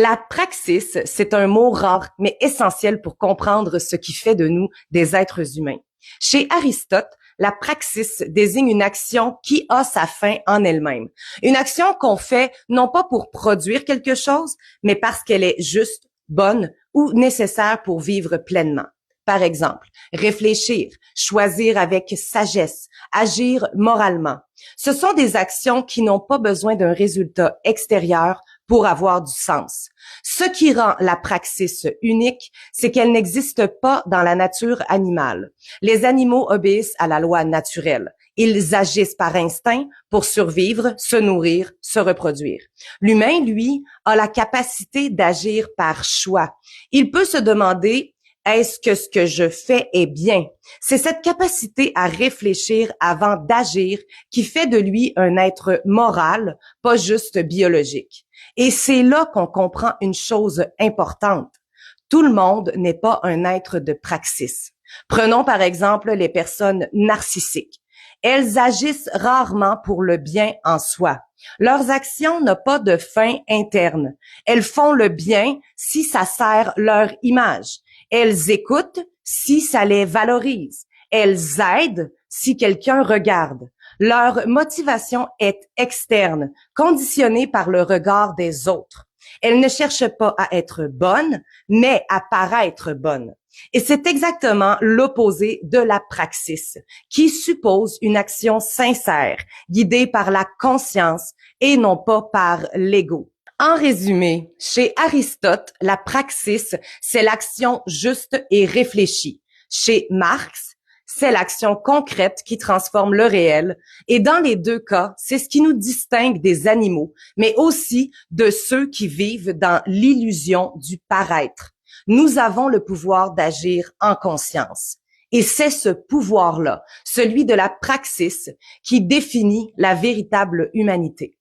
La praxis, c'est un mot rare mais essentiel pour comprendre ce qui fait de nous des êtres humains. Chez Aristote, la praxis désigne une action qui a sa fin en elle-même. Une action qu'on fait non pas pour produire quelque chose, mais parce qu'elle est juste, bonne ou nécessaire pour vivre pleinement. Par exemple, réfléchir, choisir avec sagesse, agir moralement. Ce sont des actions qui n'ont pas besoin d'un résultat extérieur pour avoir du sens. Ce qui rend la praxis unique, c'est qu'elle n'existe pas dans la nature animale. Les animaux obéissent à la loi naturelle. Ils agissent par instinct pour survivre, se nourrir, se reproduire. L'humain, lui, a la capacité d'agir par choix. Il peut se demander: est-ce que ce que je fais est bien? C'est cette capacité à réfléchir avant d'agir qui fait de lui un être moral, pas juste biologique. Et c'est là qu'on comprend une chose importante. Tout le monde n'est pas un être de praxis. Prenons par exemple les personnes narcissiques. Elles agissent rarement pour le bien en soi. Leurs actions n'ont pas de fin interne. Elles font le bien si ça sert leur image. Elles écoutent si ça les valorise. Elles aident si quelqu'un regarde. Leur motivation est externe, conditionnée par le regard des autres. Elles ne cherchent pas à être bonnes, mais à paraître bonnes. Et c'est exactement l'opposé de la praxis, qui suppose une action sincère, guidée par la conscience et non pas par l'ego. En résumé, chez Aristote, la praxis, c'est l'action juste et réfléchie. Chez Marx, c'est l'action concrète qui transforme le réel. Et dans les deux cas, c'est ce qui nous distingue des animaux, mais aussi de ceux qui vivent dans l'illusion du paraître. Nous avons le pouvoir d'agir en conscience. Et c'est ce pouvoir-là, celui de la praxis, qui définit la véritable humanité.